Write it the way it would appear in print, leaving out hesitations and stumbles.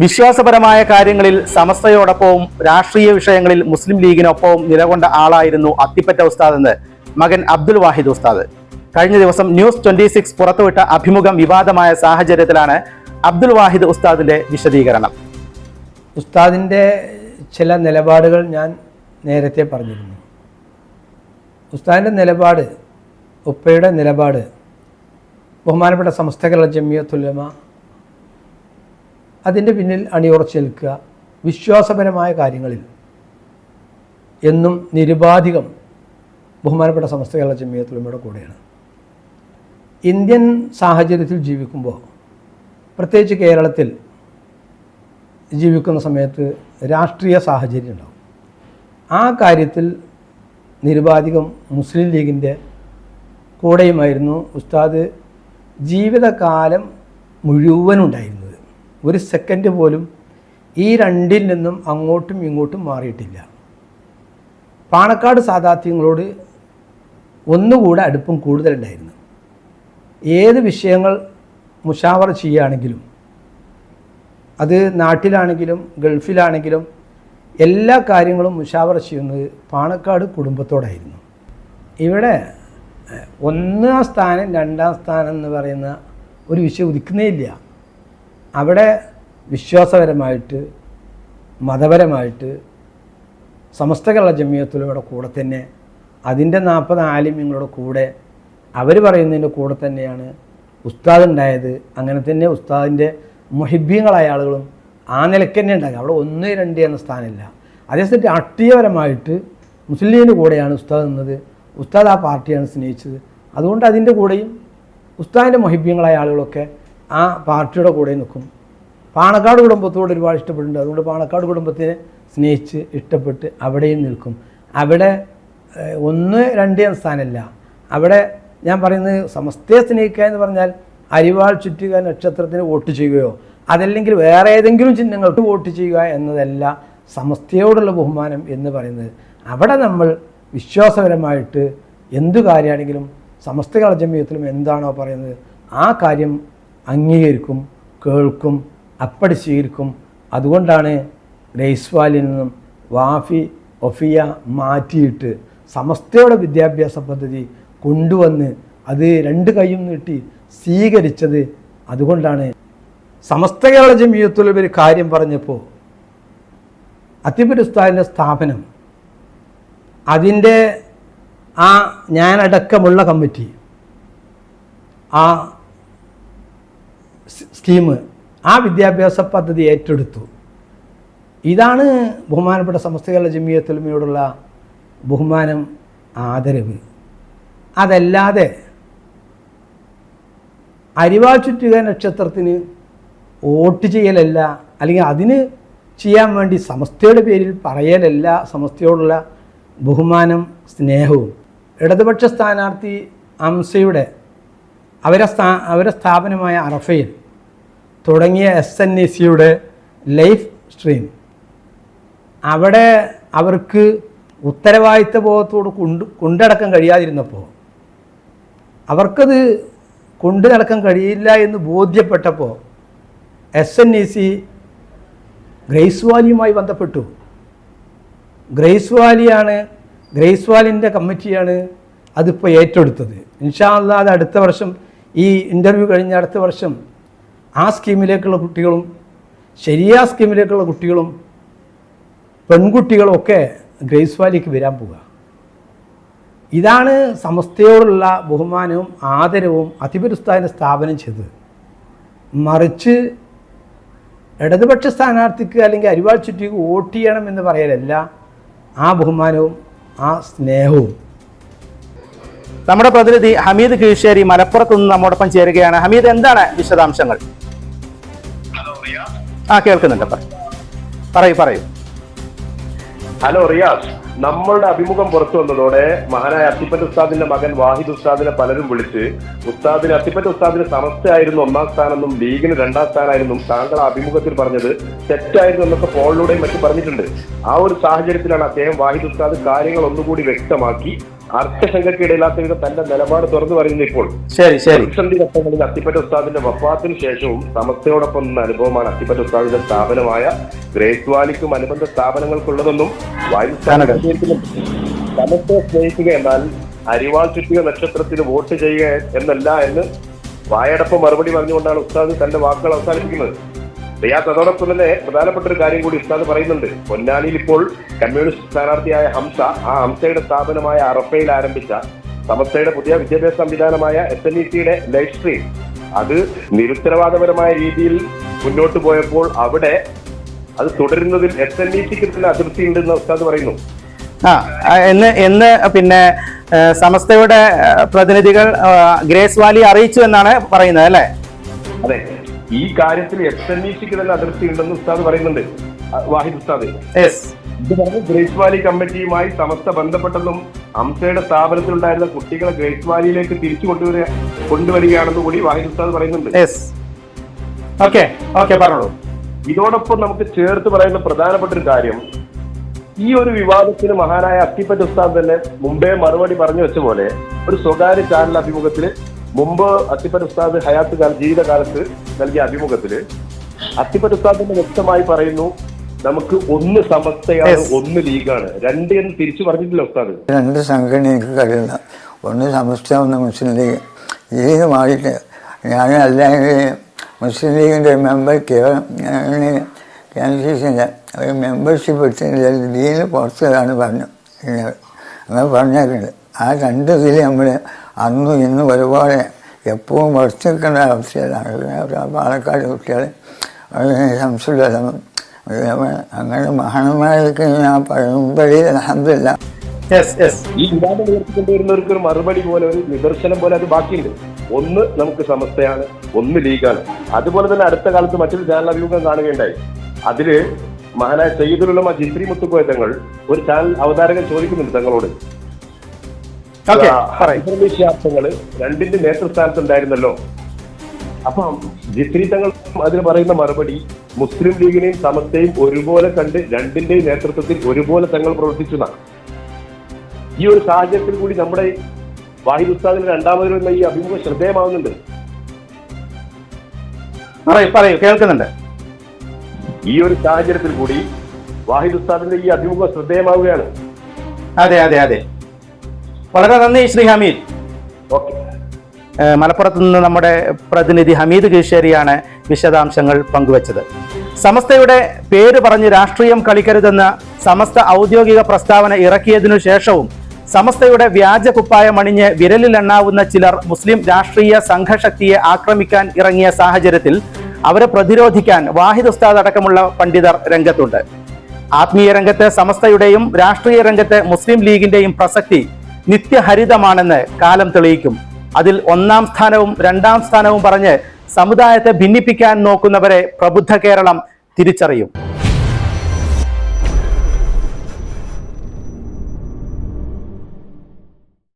വിശ്വാസപരമായ കാര്യങ്ങളിൽ സമസ്തയോടൊപ്പവും രാഷ്ട്രീയ വിഷയങ്ങളിൽ മുസ്ലിം ലീഗിനൊപ്പവും നിലകൊണ്ട ആളായിരുന്നു അത്തിപ്പറ്റ ഉസ്താദ് എന്ന് മകൻ അബ്ദുൽ വാഹിദ് ഉസ്താദ്. കഴിഞ്ഞ ദിവസം ന്യൂസ് 26 പുറത്തുവിട്ട അഭിമുഖം വിവാദമായ സാഹചര്യത്തിലാണ് അബ്ദുൽ വാഹിദ് ഉസ്താദിന്റെ വിശദീകരണം. ഉസ്താദിൻ്റെ ചില നിലപാടുകൾ ഞാൻ നേരത്തെ പറഞ്ഞിരുന്നു. ഉസ്താദിൻ്റെ നിലപാട്, ഉപ്പയുടെ നിലപാട്, ബഹുമാനപ്പെട്ട സമസ്ത കേരള ജമിയത്തുൽ ഉലമ അതിൻ്റെ പിന്നിൽ അണിയുറച്ചു നിൽക്കുക, വിശ്വാസപരമായ കാര്യങ്ങളിൽ എന്നും നിരുപാധികം ബഹുമാനപ്പെട്ട സമസ്ത കേരള ജമിയത്തുൽ ഉലമയുടെ കൂടെയാണ്. ഇന്ത്യൻ സാഹചര്യത്തിൽ ജീവിക്കുമ്പോൾ, പ്രത്യേകിച്ച് കേരളത്തിൽ ജീവിക്കുന്ന സമയത്ത് രാഷ്ട്രീയ സാഹചര്യം ഉണ്ടാവും. ആ കാര്യത്തിൽ നിരുപാധികം മുസ്ലിം ലീഗിൻ്റെ കൂടെയുമായിരുന്നു ഉസ്താദ് ജീവിതകാലം മുഴുവനുണ്ടായിരുന്നത്. ഒരു സെക്കൻഡ് പോലും ഈ രണ്ടിൽ നിന്നും അങ്ങോട്ടും ഇങ്ങോട്ടും മാറിയിട്ടില്ല. പാണക്കാട് സാദാത്യങ്ങളോട് ഒന്നുകൂടെ അടുപ്പം കൂടുതലുണ്ടായിരുന്നു. ഏത് വിഷയങ്ങൾ മുഷാവറ ചെയ്യുകയാണെങ്കിലും, അത് നാട്ടിലാണെങ്കിലും ഗൾഫിലാണെങ്കിലും എല്ലാ കാര്യങ്ങളും മുഷാവറ ചെയ്യുന്നത് പാണക്കാട് കുടുംബത്തോടായിരുന്നു. ഇവിടെ ഒന്നാം സ്ഥാനം രണ്ടാം സ്ഥാനം എന്ന് പറയുന്ന ഒരു വിഷയം ഉദിക്കുന്നേ ഇല്ല. അവിടെ വിശ്വാസപരമായിട്ട് മതപരമായിട്ട് സമസ്ത കേരള ജമിയത്തുൽ ഉലമയുടെ കൂടെ തന്നെ, അതിൻ്റെ 40 ആലിമ്യങ്ങളുടെ കൂടെ അവർ പറയുന്നതിൻ്റെ കൂടെ തന്നെയാണ് ഉസ്താദ് ഉണ്ടായത്. അങ്ങനെ തന്നെ ഉസ്താദിൻ്റെ മുഹിബ്ബീങ്ങളായ ആളുകളും ആ നിലയ്ക്ക് തന്നെ ഉണ്ടാകുക. അവിടെ 1, 2 എന്ന സ്ഥാനമില്ല. അതേസമയത്ത് രാഷ്ട്രീയപരമായിട്ട് മുസ്ലിം ലീഗിൻ്റെ കൂടെയാണ് ഉസ്താദ് നിന്നത്. ഉസ്താദ് ആ പാർട്ടിയാണ് സ്നേഹിച്ചത്. അതുകൊണ്ട് അതിൻ്റെ കൂടെയും ഉസ്താദിൻ്റെ മുഹിബ്ബീങ്ങളായ ആളുകളൊക്കെ ആ പാർട്ടിയുടെ കൂടെ നിൽക്കും. പാണക്കാട് കുടുംബത്തോട് ഒരുപാട് ഇഷ്ടപ്പെട്ടിട്ടുണ്ട്. അതുകൊണ്ട് പാണക്കാട് കുടുംബത്തിനെ സ്നേഹിച്ച് ഇഷ്ടപ്പെട്ട് അവിടെയും നിൽക്കും. അവിടെ 1, 2 എന്ന സ്ഥാനമില്ല. അവിടെ ഞാൻ പറയുന്നത് സമസ്തയെ സ്നേഹിക്കുക എന്ന് പറഞ്ഞാൽ അരിവാൾ ചുറ്റുക നക്ഷത്രത്തിന് വോട്ട് ചെയ്യുകയോ അതല്ലെങ്കിൽ വേറെ ഏതെങ്കിലും ചിഹ്നങ്ങൾക്ക് വോട്ട് ചെയ്യുക എന്നതല്ല സമസ്തയോടുള്ള ബഹുമാനം എന്ന് പറയുന്നത്. അവിടെ നമ്മൾ വിശ്വാസപരമായിട്ട് എന്തു കാര്യമാണെങ്കിലും സമസ്ത കേരള ജമിയത്തിലും എന്താണോ പറയുന്നത് ആ കാര്യം അംഗീകരിക്കും, കേൾക്കും, അപ്പടി സ്വീകരിക്കും. അതുകൊണ്ടാണ് ഗ്രേസ് വാലിൽ നിന്നും വാഫി ഒഫിയ മാറ്റിയിട്ട് സമസ്തയുടെ വിദ്യാഭ്യാസ പദ്ധതി കൊണ്ടുവന്ന് അത് 2 കൈയും നീട്ടി സ്വീകരിച്ചത്. അതുകൊണ്ടാണ് സമസ്ത കേരള ജമിയത്തുൽ ഉലമ ഒരു കാര്യം പറഞ്ഞപ്പോൾ അത്തിപ്പറ്റ ഉസ്താദിൻ്റെ സ്ഥാപനം, അതിൻ്റെ ആ ഞാനടക്കമുള്ള കമ്മിറ്റി, ആ സ്കീം, ആ വിദ്യാഭ്യാസ പദ്ധതി ഏറ്റെടുത്തു. ഇതാണ് ബഹുമാനപ്പെട്ട സമസ്ത കേരള ജമിയത്തുൽ ഉലമയോടുള്ള ബഹുമാനം, ആദരവ്. അതല്ലാതെ അരിവാൾ ചുറ്റുക നക്ഷത്രത്തിന് വോട്ട് ചെയ്യലല്ല, അല്ലെങ്കിൽ അതിന് ചെയ്യാൻ വേണ്ടി സമസ്തയുടെ പേരിൽ പറയലല്ല സമസ്തയോടുള്ള ബഹുമാനം, സ്നേഹവും. ഇടതുപക്ഷ സ്ഥാനാർത്ഥി അംസയുടെ അവരെ സ്ഥാപനമായ അറഫയിൽ തുടങ്ങിയ SNACയുടെ ലൈഫ് സ്ട്രീം, അവിടെ അവർക്ക് ഉത്തരവാദിത്ത ബോധത്തോട് കൊണ്ടടക്കാൻ കഴിയാതിരുന്നപ്പോൾ, അവർക്കത് കൊണ്ടു നടക്കാൻ കഴിയില്ല എന്ന് ബോധ്യപ്പെട്ടപ്പോൾ SNAC ഗ്രേസ് വാലിയുമായി ബന്ധപ്പെട്ടു. ഗ്രേസ് വാലിൻ്റെ കമ്മിറ്റിയാണ് അതിപ്പോൾ ഏറ്റെടുത്തത്. ഇൻഷാ അല്ലാഹ് അത് അടുത്ത വർഷം, ഈ ഇൻ്റർവ്യൂ കഴിഞ്ഞ അടുത്ത വർഷം ആ സ്കീമിലേക്കുള്ള കുട്ടികളും ശരിയാ സ്കീമിലേക്കുള്ള കുട്ടികളും പെൺകുട്ടികളും ഒക്കെ ഗ്രേസ് വാലിക്ക് വരാൻ പോവുക. ഇതാണ് സമസ്തയോടുള്ള ബഹുമാനവും ആദരവും അത്തിപ്പറ്റ ഉസ്താദിൻ്റെ സ്ഥാപനം ചെയ്തത്. മറിച്ച് ഇടതുപക്ഷ സ്ഥാനാർത്ഥിക്ക് അല്ലെങ്കിൽ അരിവാൾ ചുറ്റിക്ക് വോട്ട് ചെയ്യണം എന്ന് പറയലല്ല ആ ബഹുമാനവും ആ സ്നേഹവും. നമ്മുടെ പ്രതിനിധി ഹമീദ് കീഴ്ശ്ശേരി മലപ്പുറത്ത് നിന്ന് നമ്മോടൊപ്പം ചേരുകയാണ്. ഹമീദ്, എന്താണ് വിശദാംശങ്ങൾ? കേൾക്കുന്നുണ്ട്, പറയൂ. ഹലോ റിയാസ്, നമ്മളുടെ അഭിമുഖം പുറത്തു വന്നതോടെ മഹാനായ അത്തിപ്പറ്റ ഉസ്താദിന്റെ മകൻ വാഹിദ് ഉസ്താദിനെ പലരും വിളിച്ച് അത്തിപ്പറ്റ ഉസ്താദിന് സമസ്തയായിരുന്നു 1ാം സ്ഥാനെന്നും ലീഗിന് 2ാം സ്ഥാനമായിരുന്നും താങ്കൾ അഭിമുഖത്തിൽ പറഞ്ഞത് തെറ്റായിരുന്നു എന്നൊക്കെ ഫോണിലൂടെയും മറ്റും പറഞ്ഞിട്ടുണ്ട്. ആ ഒരു സാഹചര്യത്തിലാണ് അദ്ദേഹം വാഹിദ് ഉസ്താദ് കാര്യങ്ങൾ ഒന്നുകൂടി വ്യക്തമാക്കി അർത്ഥശങ്കയ്ക്കിടയില്ലാത്ത വിധം തന്റെ നിലപാട് തുറന്നു പറയുന്നു. ഇപ്പോൾ ശരി ശരി പ്രതിസന്ധി ഘട്ടങ്ങളിൽ അത്തിപ്പറ്റ ഉസ്താദിന്റെ വഫാത്തിന് ശേഷവും സമസ്തയോടൊപ്പം നിന്ന അനുഭവമാണ് അത്തിപ്പറ്റ ഉസ്താദിന്റെ സ്ഥാപനമായ ഗ്രേസ് വാലിക്കും അനുബന്ധ സ്ഥാപനങ്ങൾക്കുള്ളതെന്നും സമസ്തയെ സ്നേഹിക്കുക എന്നാൽ അരിവാൾ ചുറ്റിക നക്ഷത്രത്തിന് വോട്ട് ചെയ്യുക എന്നല്ല എന്ന് വായടപ്പം മറുപടി പറഞ്ഞുകൊണ്ടാണ് ഉസ്താദ് തന്റെ വാക്കുകൾ അവസാനിപ്പിക്കുന്നത്. റിയാസ്, അതോടൊപ്പം തന്നെ പ്രധാനപ്പെട്ട ഒരു കാര്യം കൂടി ഉസ്താദ് പറയുന്നുണ്ട്. പൊന്നാനിയിൽ ഇപ്പോൾ കമ്മ്യൂണിസ്റ്റ് സ്ഥാനാർത്ഥിയായ ഹംസ, ആ ഹംസയുടെ സ്ഥാപനമായ അറഫയിൽ ആരംഭിച്ച സമസ്തയുടെ പുതിയ വിദ്യാഭ്യാസ സംവിധാനമായ SNEC-യുടെ ലൈവ് സ്ട്രീം അത് നിരുത്തരവാദപരമായ രീതിയിൽ മുന്നോട്ട് പോയപ്പോൾ അവിടെ അത് തുടരുന്നതിൽ SNEC-ക്ക് തന്നെ അതിർത്തി ഉണ്ടെന്ന് ഉസ്താദ് പറയുന്നു. എന്ന് പിന്നെ സമസ്തയുടെ പ്രതിനിധികൾ ഗ്രേസ് വാലി അറിയിച്ചു എന്നാണ് പറയുന്നത് അല്ലേ? അതെ, ഈ കാര്യത്തിൽ SNEC-ക്ക് തന്നെ അതിർത്തി ഉണ്ടെന്ന് ഉസ്താദ് പറയുന്നുണ്ട്. വാഹിദ് ഉസ്താദ് ഇത് പറഞ്ഞ് ഗ്രേസ് വാലി കമ്മിറ്റിയുമായി സമസ്ത ബന്ധപ്പെട്ടെന്നും ഹംസയുടെ സ്ഥാപനത്തിലുണ്ടായിരുന്ന കുട്ടികളെ ഗ്രേസ് വാലിയിലേക്ക് തിരിച്ചു കൊണ്ടുവരികയാണെന്ന് കൂടി വാഹിദ് ഉസ്താദ് പറയുന്നുണ്ട്. ഇതോടൊപ്പം നമുക്ക് ചേർത്ത് പറയുന്ന പ്രധാനപ്പെട്ട ഒരു കാര്യം, ഈ ഒരു വിവാദത്തിന് മഹാനായ അത്തിപ്പറ്റ ഉസ്താദ് തന്നെ മുമ്പേ മറുപടി പറഞ്ഞു വെച്ച പോലെ ഒരു സ്വകാര്യ ചാനൽ അഭിമുഖത്തില് മുമ്പ് അത്തിപ്പറ്റ ഉസ്താദ് ജീവിതകാലത്ത് നൽകിയ അഭിമുഖത്തില് അത്തിപ്പറ്റ ഉസ്താദ് തന്നെ വ്യക്തമായി പറയുന്നു, നമുക്ക് ഒന്ന് സമസ്തയാണ്, ഒന്ന് ലീഗാണ്, രണ്ട് എന്ന് തിരിച്ചു പറഞ്ഞിട്ടില്ല ഉസ്താദ്. രണ്ട് സംഘടന എനിക്ക് കഴിയില്ല, ഒന്ന് സമസ്ത, ഒന്ന് മുസ്ലിം ലീഗ്. ലീഗ് മാറിയിട്ട് ഞാൻ അല്ലെങ്കിൽ മുസ്ലിം ലീഗിൻ്റെ മെമ്പർ ക്യാൻസീസിൻ്റെ ഒരു മെമ്പർഷിപ്പ് എടുത്തില്ല, ലീഗിൽ പുറത്തതാണ് പറഞ്ഞു. അങ്ങനെ പറഞ്ഞിട്ടുണ്ട്. ആ രണ്ട് ഇതിൽ നമ്മൾ അന്നും ഇന്നും ഒരുപാട് എപ്പോഴും പുറത്ത് നിൽക്കേണ്ട അവസ്ഥയിലാണ്. പാലക്കാട് കുട്ടികൾ സംശയമില്ല, അങ്ങനെ മഹാന്മാർക്ക് ഞാൻ പറയുമ്പോഴേ അൽഹംദുലില്ലാ. ഈ വിവാദം ഉയർത്തിക്കൊണ്ടുവരുന്നവർക്ക് ഒരു മറുപടി പോലെ, ഒരു നിദർശനം പോലെ അത് ബാക്കിയുണ്ട്. ഒന്ന് നമുക്ക് സമസ്തയാണ്, ഒന്ന് ലീഗാണ്. അതുപോലെ തന്നെ അടുത്ത കാലത്ത് മറ്റൊരു ചാനൽ അഭിമുഖം കാണുകയുണ്ടായി. അതില് മഹാനായ സയ്യിദുൽ ഉലമ ജിഫ്രി മുത്തുക്കോയ തങ്ങൾ ഒരു ചാനൽ അവതാരകൻ ചോദിക്കുന്നുണ്ട് തങ്ങളോട്, വിശ്വാസങ്ങള് രണ്ടിന്റെ നേതൃസ്ഥാനത്തുണ്ടായിരുന്നല്ലോ. അപ്പം ജിഫ്രി തങ്ങൾ അതിന് പറയുന്ന മറുപടി, മുസ്ലിം ലീഗിനെയും സമസ്തയും ഒരുപോലെ കണ്ട് രണ്ടിന്റെയും നേതൃത്വത്തിൽ ഒരുപോലെ തങ്ങൾ പ്രവർത്തിച്ചതാണ്. ഈ ഒരു സാഹചര്യത്തിൽ കൂടി നമ്മുടെ വാഹിദ് ഉസ്താദിന് രണ്ടാമത് വരുന്ന ഈ അഭിമുഖം ശ്രദ്ധേയമാവുന്നുണ്ട്. കേൾക്കുന്നുണ്ട്. ഈ ഒരു സാഹചര്യത്തിൽ കൂടി വാഹിദ് ഉസ്താദിന്റെ ഈ അഭിമുഖം ശ്രദ്ധേയമാവുകയാണ്. അതെ അതെ അതെ, വളരെ നന്ദി ശ്രീ ഹമീദ്. ഓക്കെ, മലപ്പുറത്ത് നിന്ന് നമ്മുടെ പ്രതിനിധി ഹമീദ് കീശേരിയാണ് വിശദാംശങ്ങൾ പങ്കുവച്ചത്. സമസ്തയുടെ പേര് പറഞ്ഞ് രാഷ്ട്രീയം കളിക്കരുതെന്ന സമസ്ത ഔദ്യോഗിക പ്രസ്താവന ഇറക്കിയതിനു ശേഷവും സമസ്തയുടെ വ്യാജ കുപ്പായം അണിഞ്ഞ് വിരലിലെണ്ണാവുന്ന ചിലർ മുസ്ലിം രാഷ്ട്രീയ സംഘശക്തിയെ ആക്രമിക്കാൻ ഇറങ്ങിയ സാഹചര്യത്തിൽ അവരെ പ്രതിരോധിക്കാൻ വാഹിദ് ഉസ്താദ് അടക്കമുള്ള പണ്ഡിതർ രംഗത്തുണ്ട്. ആത്മീയ രംഗത്ത് സമസ്തയുടെയും രാഷ്ട്രീയ രംഗത്ത് മുസ്ലിം ലീഗിന്റെയും പ്രസക്തി നിത്യഹരിതമാണെന്ന് കാലം തെളിയിക്കും. അതിൽ ഒന്നാം സ്ഥാനവും രണ്ടാം സ്ഥാനവും പറഞ്ഞ് സമുദായത്തെ ഭിന്നിപ്പിക്കാൻ നോക്കുന്നവരെ പ്രബുദ്ധ കേരളം തിരിച്ചറിയും.